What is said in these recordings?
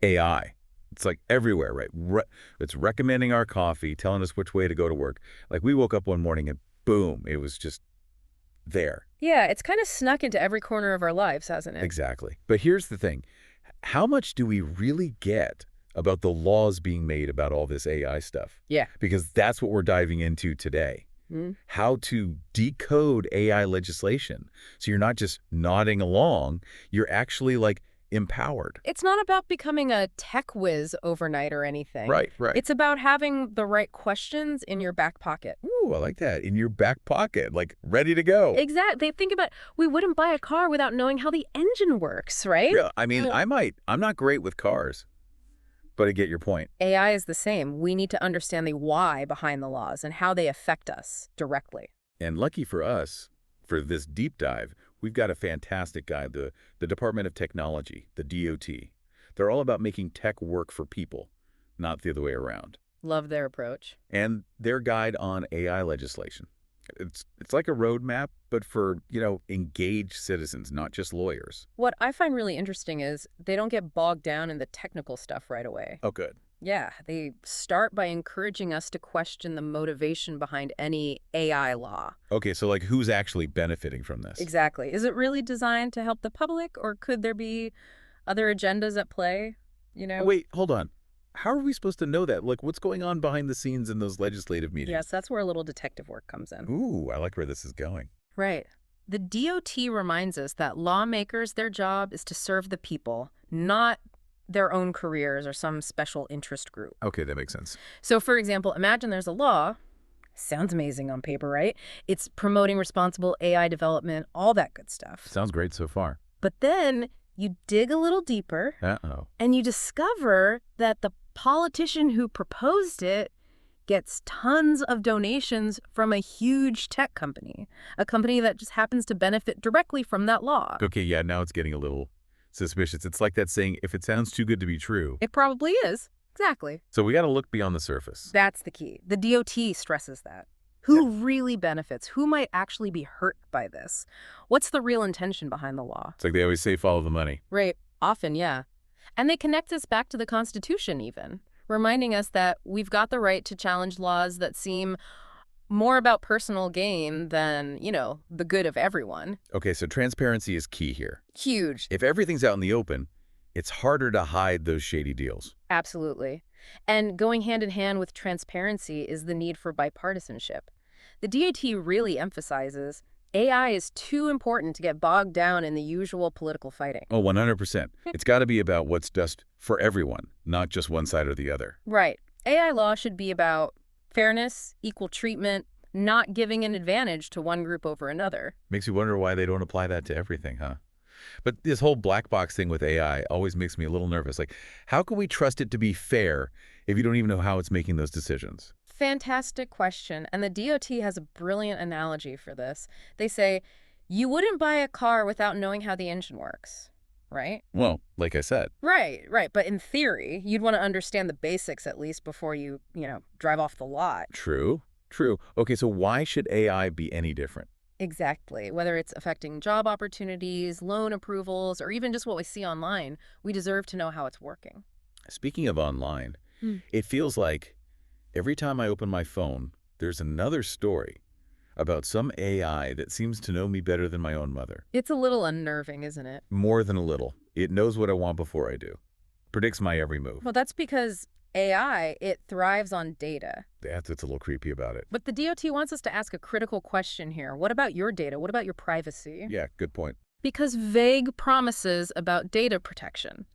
AI. It's like everywhere, right? It's recommending our coffee, telling us which way to go to work. Like we woke up one morning and boom, it was just there. Yeah, it's kind of snuck into every corner of our lives, hasn't it? Exactly. But here's the thing. How much do we really get about the laws being made about all this AI stuff? Yeah. Because that's what we're diving into today. Mm. How to decode AI legislation. So you're not just nodding along, you're actually like empowered. It's not about becoming a tech whiz overnight or anything. Right, right. It's about having the right questions in your back pocket. Ooh, I like that. In your back pocket, like ready to go. Exactly. Think about, we wouldn't buy a car without knowing how the engine works, right? Yeah, I mean, Well, I'm not great with cars, but I get your point. AI is the same. We need to understand the why behind the laws and how they affect us directly. And lucky for us, for this deep dive, we've got a fantastic guy, the Department of Technology, the DOT. They're all about making tech work for people, not the other way around. Love their approach. And their guide on AI legislation. It's like a roadmap, but for, engaged citizens, not just lawyers. What I find really interesting is they don't get bogged down in the technical stuff right away. Oh, good. Yeah, they start by encouraging us to question the motivation behind any AI law. Okay, so like who's actually benefiting from this? Exactly. Is it really designed to help the public, or could there be other agendas at play? You Oh, know? wait, hold on. How are we supposed to know that? Like, what's going on behind the scenes in those legislative Yes, meetings? that's where a little detective work comes in. Ooh, I like where this is going. Right. The DOT reminds us that lawmakers, their job is to serve the people, not their own careers or some special interest group. Okay, that makes sense. So, for example, imagine there's a law. Sounds amazing on paper, right? It's promoting responsible AI development, all that good stuff. Sounds great so far. But then you dig a little deeper Uh-oh. and you discover that the politician who proposed it gets tons of donations from a huge tech company, a company that just happens to benefit directly from that law. Okay, yeah, now it's getting a little suspicious. It's like that saying, if it sounds too good to be true. It probably is. Exactly. So we got to look beyond the surface. That's the key. The DOT stresses that. Who really benefits? Who might actually be hurt by this? What's the real intention behind the law? It's like they always say, follow the money. Right. Often, yeah. And they connect us back to the Constitution even, reminding us that we've got the right to challenge laws that seem more about personal gain than, the good of everyone. Okay, so transparency is key here. Huge. If everything's out in the open, it's harder to hide those shady deals. Absolutely. And going hand in hand with transparency is the need for bipartisanship. The DOT really emphasizes AI is too important to get bogged down in the usual political fighting. Oh, 100%. It's got to be about what's best for everyone, not just one side or the other. Right. AI law should be about fairness, equal treatment, not giving an advantage to one group over another. Makes you wonder why they don't apply that to everything, huh? But this whole black box thing with AI always makes me a little nervous. Like, how can we trust it to be fair if you don't even know how it's making those decisions? Fantastic question. And the DOT has a brilliant analogy for this. They say, you wouldn't buy a car without knowing how the engine works, right? Well, like I said. Right, right. But in theory, you'd want to understand the basics at least before you, drive off the lot. True, true. Okay, so why should AI be any different? Exactly. Whether it's affecting job opportunities, loan approvals, or even just what we see online, we deserve to know how it's working. Speaking of online, it feels like every time I open my phone, there's another story about some AI that seems to know me better than my own mother. It's a little unnerving, isn't it? More than a little. It knows what I want before I do. Predicts my every move. Well, that's because AI, it thrives on data. That's what's a little creepy about it. But the DOT wants us to ask a critical question here. What about your data? What about your privacy? Yeah, good point. Because vague promises about data protection,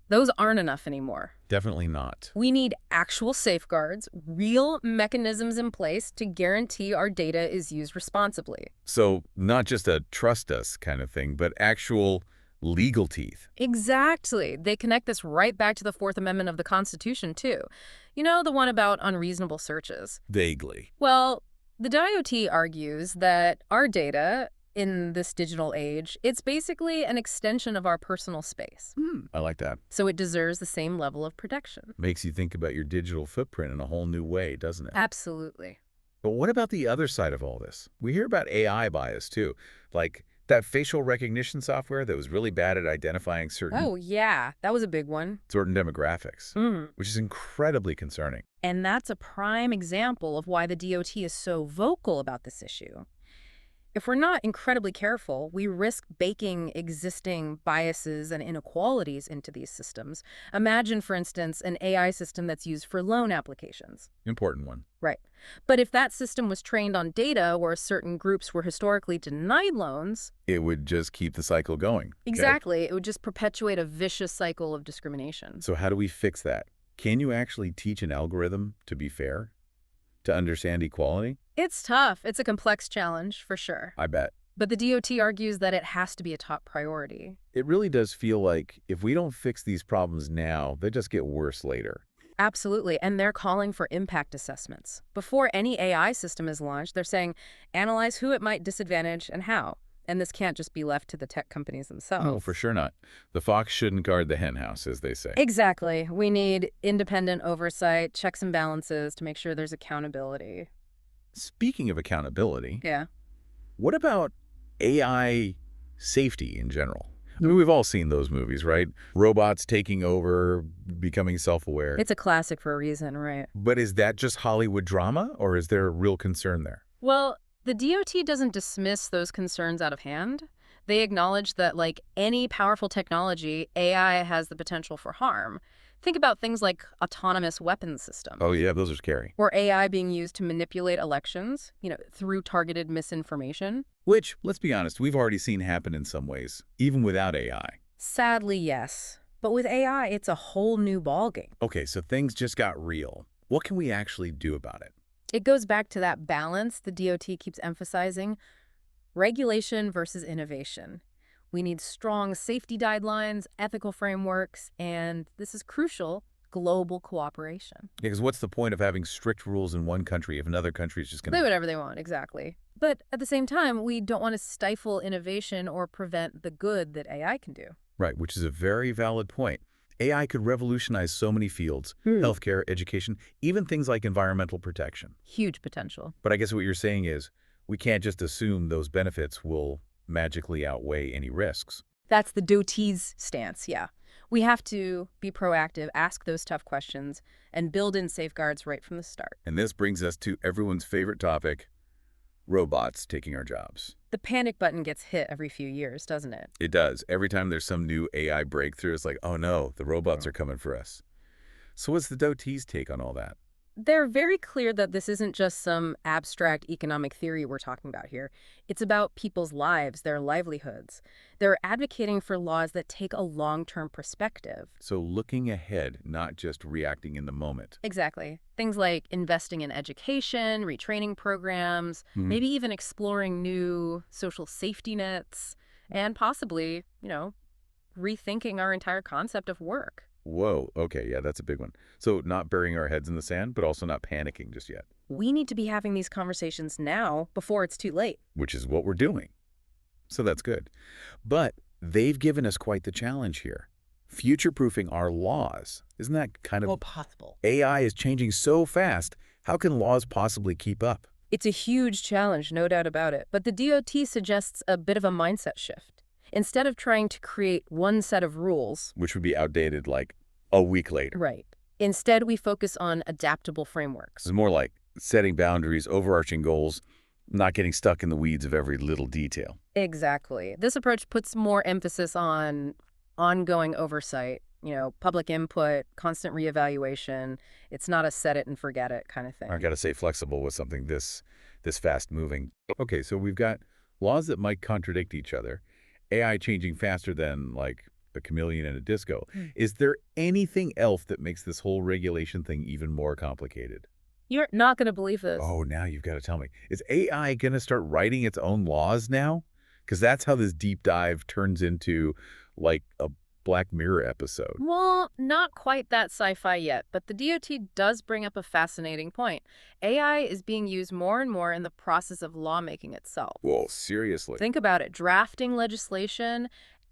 those aren't enough anymore. Definitely not. We need actual safeguards, real mechanisms in place to guarantee our data is used responsibly. So not just a trust us kind of thing, but actual legal teeth. Exactly. They connect this right back to the Fourth Amendment of the Constitution, too. You know, the one about unreasonable searches. Vaguely. Well, the DOT argues that our data in this digital age, it's basically an extension of our personal space. I like that. So it deserves the same level of protection. Makes you think about your digital footprint in a whole new way, doesn't it? Absolutely. But what about the other side of all this? We hear about AI bias, too. Like, That facial recognition software that was really bad at identifying Oh, yeah, that was a big one. certain demographics, Mm. which is incredibly concerning. And that's a prime example of why the DOT is so vocal about this issue. If we're not incredibly careful, we risk baking existing biases and inequalities into these systems. Imagine, for instance, an AI system that's used for loan applications. Important one. Right. But if that system was trained on data where certain groups were historically denied loans, It would just keep the cycle going. Okay? exactly, it would just perpetuate a vicious cycle of discrimination. So how do we fix that? Can you actually teach an algorithm to be fair? To understand equality? It's tough. It's a complex challenge, for sure. I bet. But the DOT argues that it has to be a top priority. It really does feel like if we don't fix these problems now, they just get worse later. Absolutely, and they're calling for impact assessments. Before any AI system is launched, they're saying, analyze who it might disadvantage and how. And this can't just be left to the tech companies themselves. Oh, for sure not. The fox shouldn't guard the hen house, as they say. Exactly. We need independent oversight, checks and balances to make sure there's accountability. Speaking of accountability, Yeah. what about AI safety in general? I mean, we've all seen those movies, right? Robots taking over, becoming self-aware. It's a classic for a reason, right? But is that just Hollywood drama, or is there a real concern there? Well, the DOT doesn't dismiss those concerns out of hand. They acknowledge that, like any powerful technology, AI has the potential for harm. Think about things like autonomous weapons systems. Oh, yeah, those are scary. Or AI being used to manipulate elections, through targeted misinformation. Which, let's be honest, we've already seen happen in some ways, even without AI. Sadly, yes. But with AI, it's a whole new ballgame. Okay, so things just got real. What can we actually do about it? It goes back to that balance the DOT keeps emphasizing: regulation versus innovation. We need strong safety guidelines, ethical frameworks, and this is crucial, global cooperation. Because what's the point of having strict rules in one country if another country is just going They to... whatever they want, exactly. But at the same time, we don't want to stifle innovation or prevent the good that AI can do. Right, which is a very valid point. AI could revolutionize so many fields, healthcare, education, even things like environmental protection. Huge potential. But I guess what you're saying is we can't just assume those benefits will magically outweigh any risks. That's the DOT's stance, yeah. We have to be proactive, ask those tough questions, and build in safeguards right from the start. And this brings us to everyone's favorite topic, robots taking our jobs. The panic button gets hit every few years, doesn't it? It does. Every time there's some new AI breakthrough, it's like, oh no, the robots are coming for us. So what's the DOT's take on all that? They're very clear that this isn't just some abstract economic theory we're talking about here. It's about people's lives, their livelihoods. They're advocating for laws that take a long-term perspective. So looking ahead, not just reacting in the moment. Exactly. Things like investing in education, retraining programs, maybe even exploring new social safety nets, and possibly, rethinking our entire concept of work. Whoa, okay, yeah, that's a big one. So not burying our heads in the sand, but also not panicking just yet. We need to be having these conversations now before it's too late. Which is what we're doing. So that's good. But they've given us quite the challenge here. Future-proofing our laws. Isn't that kind of... Well, possible. AI is changing so fast, how can laws possibly keep up? It's a huge challenge, no doubt about it. But the DOT suggests a bit of a mindset shift. Instead of trying to create one set of rules... Which would be outdated like a week later. Right. Instead, we focus on adaptable frameworks. It's more like setting boundaries, overarching goals, not getting stuck in the weeds of every little detail. Exactly. This approach puts more emphasis on ongoing oversight, public input, constant reevaluation. It's not a set it and forget it kind of thing. I got to say flexible with something this fast moving. Okay, so we've got laws that might contradict each other, AI changing faster than like a chameleon in a disco. Is there anything else that makes this whole regulation thing even more complicated? You're not going to believe this. Oh, now you've got to tell me. Is AI going to start writing its own laws now? Because that's how this deep dive turns into like a Black Mirror episode. Well, not quite that sci-fi yet, but the DOT does bring up a fascinating point. AI is being used more and more in the process of lawmaking itself. Whoa, seriously? Think about it, drafting legislation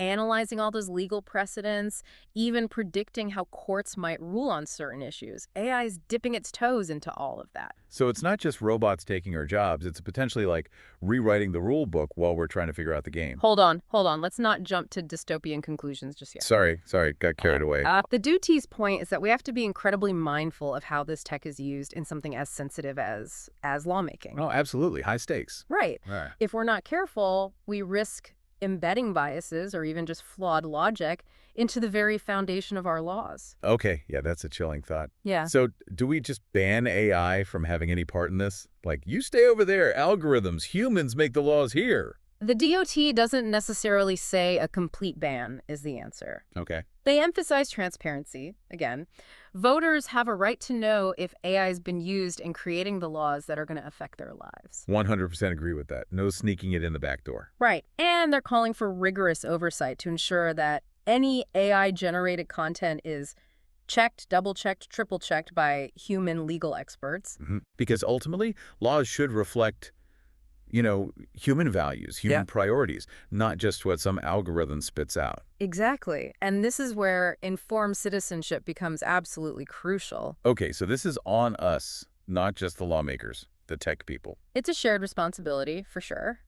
analyzing all those legal precedents, even predicting how courts might rule on certain issues. AI is dipping its toes into all of that. So it's not just robots taking our jobs. It's potentially like rewriting the rule book while we're trying to figure out the game. Hold on. Let's not jump to dystopian conclusions just yet. Sorry, got carried away. The Duty's point is that we have to be incredibly mindful of how this tech is used in something as sensitive as lawmaking. Oh, absolutely. High stakes. Right. Right. If we're not careful, we risk embedding biases or even just flawed logic into the very foundation of our laws. Okay, yeah, that's a chilling thought. Yeah. So do we just ban AI from having any part in this? Like, you stay over there, algorithms, humans make the laws here. The DOT doesn't necessarily say a complete ban is the answer. Okay. They emphasize transparency. Again, voters have a right to know if AI has been used in creating the laws that are going to affect their lives. 100% agree with that. No sneaking it in the back door. Right. And they're calling for rigorous oversight to ensure that any AI-generated content is checked, double-checked, triple-checked by human legal experts. Because ultimately, laws should reflect, human values, human priorities, not just what some algorithm spits out. Exactly. And this is where informed citizenship becomes absolutely crucial. Okay, so this is on us, not just the lawmakers, the tech people. It's a shared responsibility, for sure.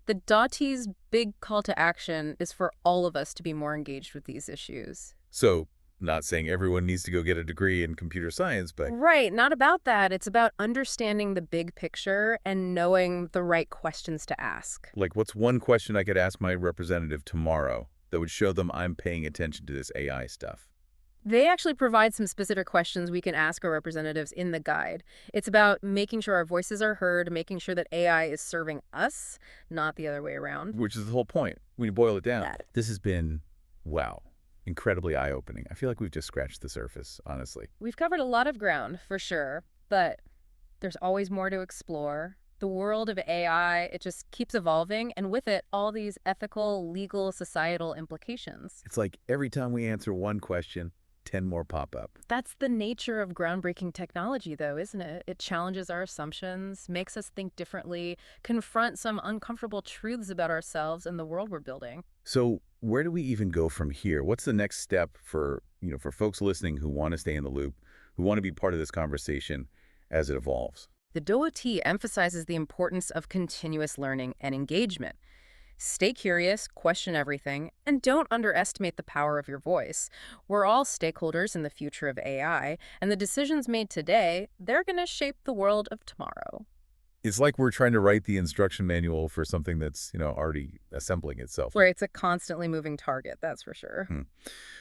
The DOT's big call to action is for all of us to be more engaged with these issues. So, not saying everyone needs to go get a degree in computer science, but... Right, not about that. It's about understanding the big picture and knowing the right questions to ask. Like, what's one question I could ask my representative tomorrow that would show them I'm paying attention to this AI stuff? They actually provide some specific questions we can ask our representatives in the guide. It's about making sure our voices are heard, making sure that AI is serving us, not the other way around. Which is the whole point, when you boil it down. This has been, wow, incredibly eye-opening. I feel like we've just scratched the surface, honestly. We've covered a lot of ground, for sure, but there's always more to explore. The world of AI, it just keeps evolving, and with it, all these ethical, legal, societal implications. It's like every time we answer one question, 10 more pop up. That's the nature of groundbreaking technology, though, isn't it? It challenges our assumptions, makes us think differently, confront some uncomfortable truths about ourselves and the world we're building. So where do we even go from here? What's the next step for folks listening who want to stay in the loop, who want to be part of this conversation as it evolves? The DOT emphasizes the importance of continuous learning and engagement. Stay curious, question everything, and don't underestimate the power of your voice. We're all stakeholders in the future of AI, and the decisions made today, they're going to shape the world of tomorrow. It's like we're trying to write the instruction manual for something that's, already assembling itself. Where it's a constantly moving target, that's for sure.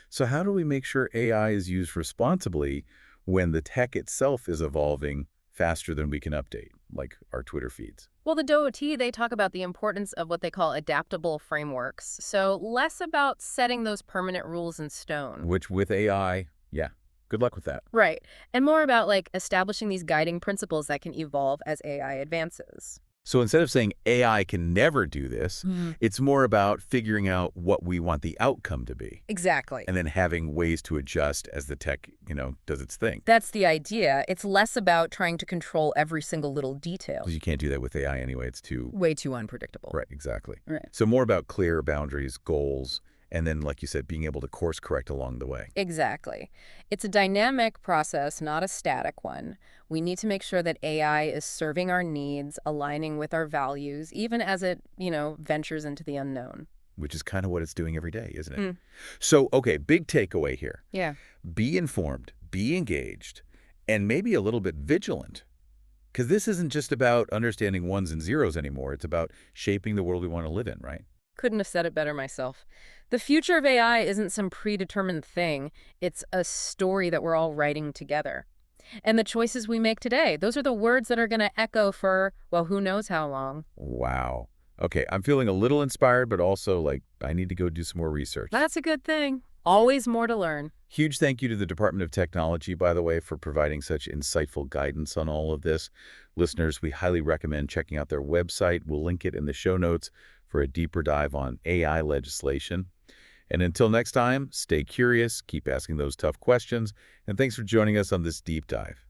So how do we make sure AI is used responsibly when the tech itself is evolving faster than we can update, like our Twitter feeds? Well, the DOT, they talk about the importance of what they call adaptable frameworks. So less about setting those permanent rules in stone. Which with AI, good luck with that. Right. And more about establishing these guiding principles that can evolve as AI advances. So instead of saying AI can never do this, it's more about figuring out what we want the outcome to be. Exactly. And then having ways to adjust as the tech, does its thing. That's the idea. It's less about trying to control every single little detail. Because you can't do that with AI anyway. It's way too unpredictable. Right, exactly. Right. So more about clear boundaries, goals, and then, like you said, being able to course correct along the way. Exactly. It's a dynamic process, not a static one. We need to make sure that AI is serving our needs, aligning with our values, even as it, ventures into the unknown. Which is kind of what it's doing every day, isn't it? So, okay, big takeaway here. Yeah. Be informed, be engaged, and maybe a little bit vigilant. Because this isn't just about understanding ones and zeros anymore. It's about shaping the world we want to live in, right? Couldn't have said it better myself. The future of AI isn't some predetermined thing. It's a story that we're all writing together. And the choices we make today, those are the words that are going to echo for, well, who knows how long. Wow. Okay, I'm feeling a little inspired, but also I need to go do some more research. That's a good thing. Always more to learn. Huge thank you to the Department of Technology, by the way, for providing such insightful guidance on all of this. Listeners, we highly recommend checking out their website. We'll link it in the show notes for a deeper dive on AI legislation. And until next time, stay curious, keep asking those tough questions, and thanks for joining us on this deep dive.